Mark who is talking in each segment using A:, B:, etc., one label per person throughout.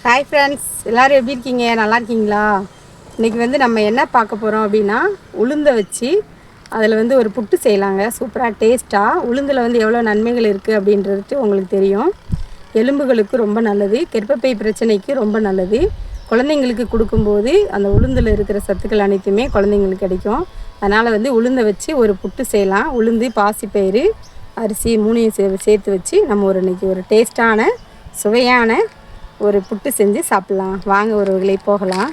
A: Hi friends, எல்லோரும் எப்படி இருக்கீங்க? நல்லா இருக்கீங்களா? இன்றைக்கி வந்து நம்ம என்ன பார்க்க போகிறோம் அப்படின்னா, உளுந்தை வச்சு அதில் வந்து ஒரு புட்டு செய்யலாங்க. சூப்பராக டேஸ்ட்டாக. உளுந்தில் வந்து எவ்வளோ நன்மைகள் இருக்குது அப்படின்றது உங்களுக்கு தெரியும். எலும்புகளுக்கு ரொம்ப நல்லது, கர்ப்பப்பை பிரச்சனைக்கு ரொம்ப நல்லது. குழந்தைங்களுக்கு கொடுக்கும்போது அந்த உளுந்தில் இருக்கிற சத்துக்கள் அனைத்துமே குழந்தைங்களுக்கு கிடைக்கும். அதனால் வந்து உளுந்தை வச்சு ஒரு புட்டு செய்யலாம். உளுந்து, பாசிப்பயிறு, அரிசி மூணையும் சேர்த்து வச்சு நம்ம இன்றைக்கி ஒரு டேஸ்ட்டான சுவையான ஒரு புட்டு செஞ்சு சாப்பிட்லாம். வாங்க ஒரு வகையிலே போகலாம்.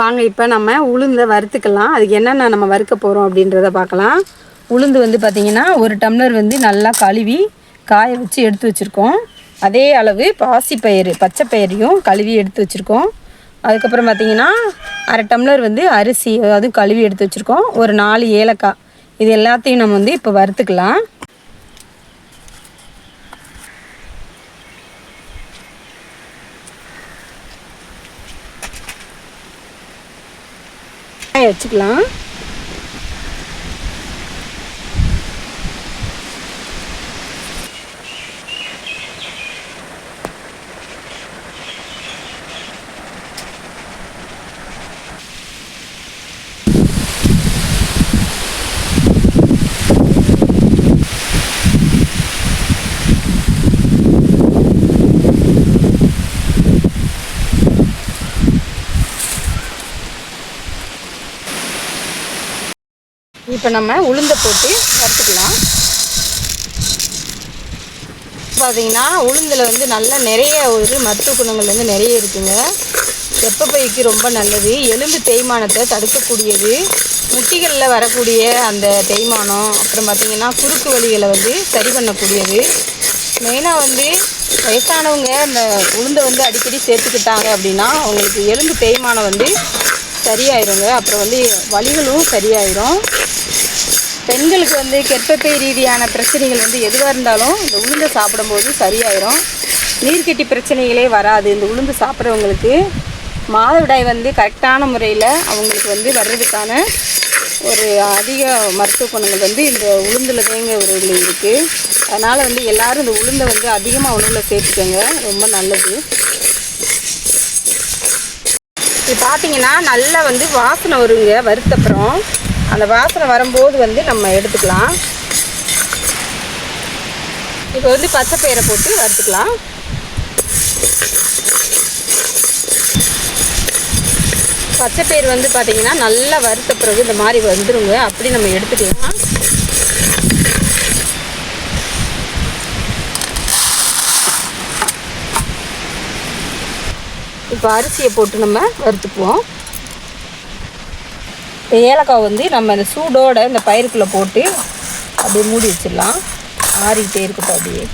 A: வாங்க இப்போ நம்ம உளுந்தை வறுத்துக்கலாம். அதுக்கு என்னென்ன நம்ம வறுக்க போகிறோம் அப்படின்றத பார்க்கலாம். உளுந்து வந்து பார்த்திங்கன்னா ஒரு டம்ளர் வந்து நல்லா கழுவி காய வச்சு எடுத்து வச்சுருக்கோம். அதே அளவு பாசிப்பயிறு, பச்சை பயிரையும் கழுவி எடுத்து வச்சுருக்கோம். அதுக்கப்புறம் பார்த்திங்கன்னா அரை டம்ளர் வந்து அரிசி, அதுவும் கழுவி எடுத்து வச்சுருக்கோம். ஒரு 4 ஏலக்காய், இது எல்லாத்தையும் நம்ம வந்து இப்போ வறுத்துக்கலாம். வச்சுக்கலாம். இப்போ நம்ம உளுந்தை போட்டு வறுத்துக்கலாம். பார்த்திங்கன்னா உளுந்தில் வந்து நல்ல நிறைய ஒரு மருத்துவ குணங்கள் வந்து நிறைய இருக்குங்க. கர்ப்பப்பைக்கு ரொம்ப நல்லது, எலும்பு தேய்மானத்தை தடுக்கக்கூடியது, முட்டிகளில் வரக்கூடிய அந்த தேய்மானம், அப்புறம் பார்த்திங்கன்னா குறுக்கு வலிகளை வந்து சரி பண்ணக்கூடியது. மெயினாக வந்து வயசானவங்க அந்த உளுந்தை வந்து அடிக்கடி சேர்த்துக்கிட்டாங்க அப்படின்னா அவங்களுக்கு எலும்பு தேய்மானம் வந்து சரியாயிருங்க. அப்புறம் வந்து வலிகளும் சரியாயிரும். பெண்களுக்கு வந்து கர்ப்பப்பை ரீதியான பிரச்சனைகள் வந்து எதுவாக இருந்தாலும் இந்த உளுந்தை சாப்பிடும்போது சரியாயிரும். நீர்க்கட்டி பிரச்சனைகளே வராது. இந்த உளுந்து சாப்பிட்றவங்களுக்கு மாதவிடாய் வந்து கரெக்டான முறையில் அவங்களுக்கு வந்து வர்றதுக்கான ஒரு அதிக மருத்துவ குணங்கள் வந்து இந்த உளுந்தில் தேங்க உணவில் இருக்குது. அதனால் வந்து எல்லோரும் இந்த உளுந்தை வந்து அதிகமாக உணவில் சேர்த்துக்கோங்க, ரொம்ப நல்லது. இது பார்த்திங்கன்னா நல்லா வந்து வாசனை வருங்க. வறுத்தப்புறம் அந்த வாசனை வரும்போது வந்து நம்ம எடுத்துக்கலாம். இப்போ வந்து பச்சை பயிரை போட்டு வறுத்துக்கலாம். பச்சை பயிர் வந்து பார்த்திங்கன்னா நல்லா வறுத்த பிறகு இந்த மாதிரி வந்துடுங்க. அப்படி நம்ம எடுத்துக்கலாம். இப்போ அரிசியை போட்டு நம்ம வறுத்துக்குவோம். ஏலக்காய் வந்து நம்ம இந்த சூடோடு இந்த பயிருக்குள்ளே போட்டு அப்படியே மூடி வச்சிடலாம். ஆறிக்கிட்டே இருக்கட்டும். அப்படியே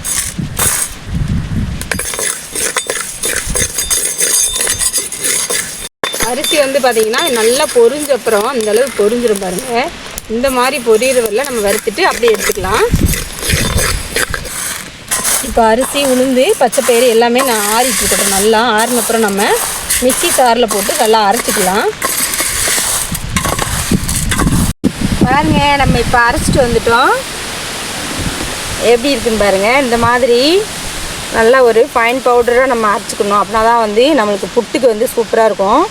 A: அரிசி வந்து பார்த்திங்கன்னா நல்லா பொரிஞ்சப்புறம் அந்தளவு பொரிஞ்சிடும் பாருங்கள். இந்த மாதிரி பொரியிறவரில் நம்ம வறுத்துட்டு அப்படியே எடுத்துக்கலாம். இப்போ அரிசி, உளுந்து, பச்சை பயிறு எல்லாமே நான் ஆறிட்டு இருக்கட்டும். நல்லா ஆறினப்புறம் நம்ம மிக்ஸி ஜாரில் போட்டு நல்லா அரைச்சிக்கலாம். பாருங்க, நம்ம இப்போ அரைச்சிட்டு வந்துட்டோம். எப்படி இருக்குன்னு பாருங்கள். இந்த மாதிரி நல்லா ஒரு ஃபைன் பவுடராக நம்ம அரைச்சிக்கணும். அப்படின்னா தான் வந்து நம்மளுக்கு புட்டுக்கு வந்து சூப்பராக இருக்கும்.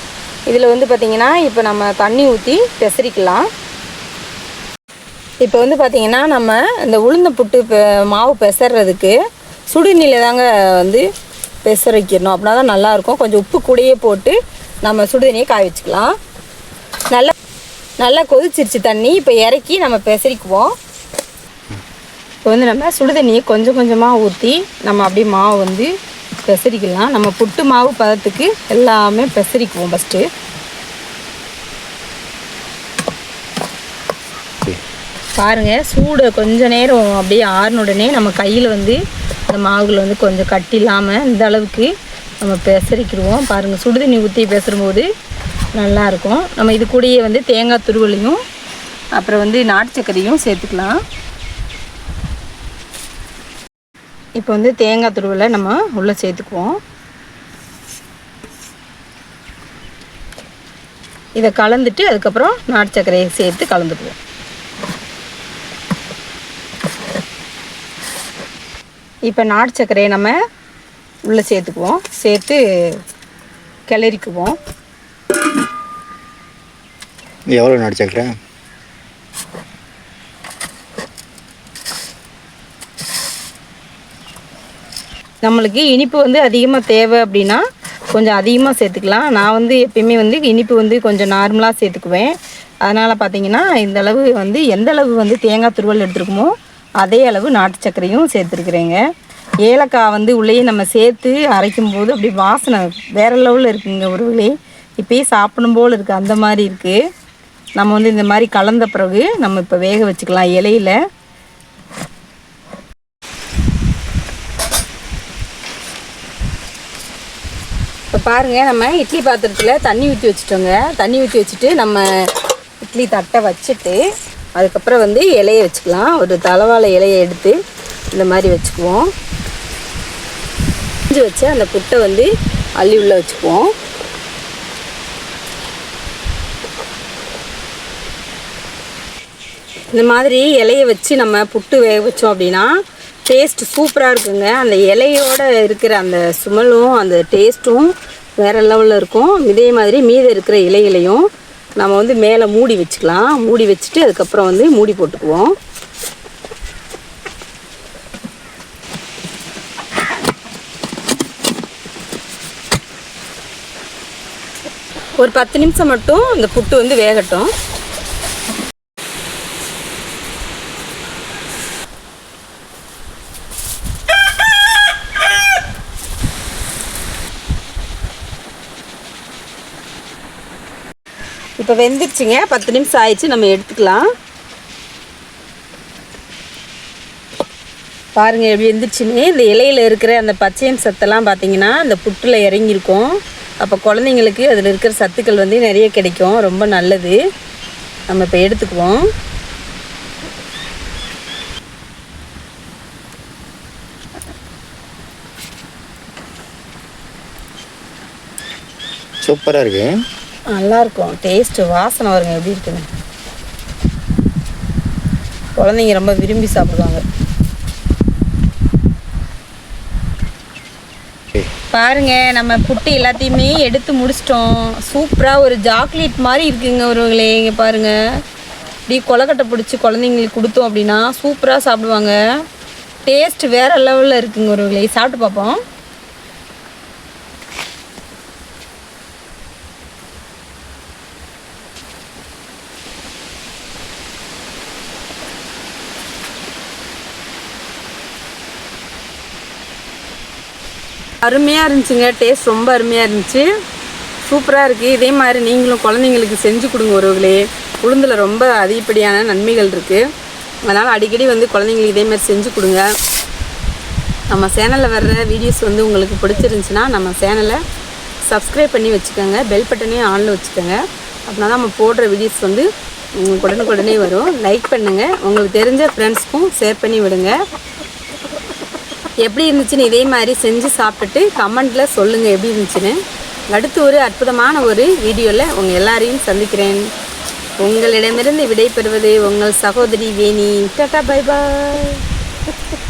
A: இதில் வந்து பார்த்திங்கன்னா இப்போ நம்ம தண்ணி ஊற்றி பெசரிக்கலாம். இப்போ வந்து பார்த்திங்கன்னா நம்ம இந்த உளுந்த புட்டு மாவு பெசறதுக்கு சுடுநீரில் தாங்க வந்து பெசரிக்கணும். அப்படின்னா தான் நல்லாயிருக்கும். கொஞ்சம் உப்பு கூடயே போட்டு நம்ம சுடுதண்ணியை காய வச்சுக்கலாம். நல்லா கொதிச்சிருச்சு தண்ணி. இப்போ இறக்கி நம்ம பெசரிக்குவோம். இப்போ வந்து நம்ம சுடுதண்ணியை கொஞ்சம் கொஞ்சமாக ஊற்றி நம்ம அப்படியே மாவு வந்து பெசரிக்கலாம். நம்ம புட்டு மாவு பதத்துக்கு எல்லாமே பெசரிக்குவோம். ஃபஸ்ட்டு பாருங்கள், சூடு கொஞ்சம் நேரம் அப்படியே ஆறின உடனே நம்ம கையில் வந்து அந்த மாவுகள் வந்து கொஞ்சம் கட்டி இல்லாமல் இந்த அளவுக்கு நம்ம பெசரிக்கிடுவோம். பாருங்கள், சுடுதண்ணி ஊற்றி பெசரும்போது நல்லாயிருக்கும். நம்ம இது கூடயே வந்து தேங்காய் துருவலையும் அப்புறம் வந்து நாட்டு சர்க்கரையும் சேர்த்துக்கலாம். இப்போ வந்து தேங்காய் துருவலை நம்ம உள்ளே சேர்த்துக்குவோம். இதை கலந்துட்டு அதுக்கப்புறம் நாட்டு சர்க்கரையை சேர்த்து கலந்துக்குவோம். இப்போ நாட்டு சர்க்கரையை நம்ம உள்ளே சேர்த்துக்குவோம். சேர்த்து கிளறிக்குவோம்.
B: எவ்வளோ நாட்டு சர்க்கரை?
A: நம்மளுக்கு இனிப்பு வந்து அதிகமாக தேவை அப்படின்னா கொஞ்சம் அதிகமாக சேர்த்துக்கலாம். நான் வந்து எப்பயுமே வந்து இனிப்பு வந்து கொஞ்சம் நார்மலாக சேர்த்துக்குவேன். அதனால் பார்த்திங்கன்னா இந்த அளவு வந்து எந்த அளவு வந்து தேங்காய் துருவல் எடுத்துருக்குமோ அதே அளவு நாட்டு சர்க்கரையும் சேர்த்துருக்குறேங்க. ஏலக்காய் வந்து உள்ளேயே நம்ம சேர்த்து அரைக்கும்போது அப்படி வாசனை வேறு லெவலில் இருக்குங்க. உறவுகளே, இப்போயே சாப்பிடும் போல் இருக்குது, அந்த மாதிரி இருக்குது. நம்ம வந்து இந்த மாதிரி கலந்த பிறகு நம்ம இப்போ வேக வச்சுக்கலாம் இலையில். இப்போ பாருங்கள், நம்ம இட்லி பாத்திரத்தில் தண்ணி ஊற்றி வச்சுட்டோங்க. தண்ணி ஊற்றி வச்சுட்டு நம்ம இட்லி தட்டை வச்சுட்டு அதுக்கப்புறம் வந்து இலையை வச்சுக்கலாம். ஒரு தலவாழை இலையை எடுத்து இந்த மாதிரி வச்சுக்குவோம். செஞ்சு வச்சு அந்த புட்டை வந்து அள்ளி உள்ளே வச்சுக்குவோம். இந்த மாதிரி இலையை வச்சு நம்ம புட்டு வேக வச்சோம் அப்படின்னா டேஸ்ட் சூப்பராக இருக்குங்க. அந்த இலையோடு இருக்கிற அந்த சுமலும் அந்த டேஸ்ட்டும் வேறு லெவலில் இருக்கும். இதே மாதிரி மீதம் இருக்கிற இலைகளையும் நம்ம வந்து மேலே மூடி வச்சுக்கலாம். மூடி வச்சுட்டு அதுக்கப்புறம் வந்து மூடி போட்டுக்குவோம். ஒரு 10 நிமிஷம் மட்டும் இந்த புட்டு வந்து வேகட்டும். இப்போ வெந்துருச்சுங்க. 10 நிமிஷம் ஆயிடுச்சு, நம்ம எடுத்துக்கலாம். பாருங்கள் எப்படி வெந்துருச்சுன்னு. இந்த இலையில் இருக்கிற அந்த பச்சையம் சத்தெல்லாம் பார்த்திங்கன்னா அந்த புட்டில் இறங்கியிருக்கும். அப்போ குழந்தைங்களுக்கு அதில் இருக்கிற சத்துக்கள் வந்து நிறைய கிடைக்கும். ரொம்ப நல்லது. நம்ம இப்போ எடுத்துக்குவோம்.
B: சூப்பராக இருக்கு.
A: நல்லாயிருக்கும். டேஸ்ட்டு வாசனை வருங்க எப்படி இருக்குன்னு. குழந்தைங்க ரொம்ப விரும்பி சாப்பிடுவாங்க. பாருங்க, நம்ம புட்டு எல்லாத்தையுமே எடுத்து முடிச்சிட்டோம். சூப்பராக ஒரு சாக்லேட் மாதிரி இருக்குங்க ஒருவங்களே. இங்கே பாருங்கள், இப்படி கொலக்கட்டை பிடிச்சி குழந்தைங்களுக்கு கொடுத்தோம் அப்படின்னா சூப்பராக சாப்பிடுவாங்க. டேஸ்ட் வேறு லெவலில் இருக்குங்க ஒருவங்களே. சாப்பிட்டு பார்ப்போம். அருமையாக இருந்துச்சுங்க. டேஸ்ட் ரொம்ப அருமையாக இருந்துச்சு. சூப்பராக இருக்குது. இதே மாதிரி நீங்களும் குழந்தைங்களுக்கு செஞ்சு கொடுங்க ஒருவர்களே. உளுந்தில் ரொம்ப அதிகப்படியான நன்மைகள் இருக்குது. அதனால் அடிக்கடி வந்து குழந்தைங்களுக்கு இதே மாதிரி செஞ்சு கொடுங்க. நம்ம சேனலில் வர்ற வீடியோஸ் வந்து உங்களுக்கு பிடிச்சிருந்துச்சின்னா நம்ம சேனலை சப்ஸ்கிரைப் பண்ணி வச்சுக்கோங்க. பெல் பட்டனையும் ஆனில் வச்சுக்கோங்க. அப்படின்னா தான் நம்ம போடுற வீடியோஸ் வந்து உடனுக்குடனே வரும். லைக் பண்ணுங்கள். உங்களுக்கு தெரிஞ்ச ஃப்ரெண்ட்ஸ்க்கும் ஷேர் பண்ணி விடுங்க. எப்படி இருந்துச்சுன்னு இதே மாதிரி செஞ்சு சாப்பிட்டுட்டு கமெண்ட்டில் சொல்லுங்கள் எப்படி இருந்துச்சுன்னு. அடுத்து ஒரு அற்புதமான ஒரு வீடியோவில் உங்கள் எல்லாரையும் சந்திக்கிறேன். உங்களிடமிருந்து விடைபெறுவது உங்கள் சகோதரி வேணி. Tata, bye bye.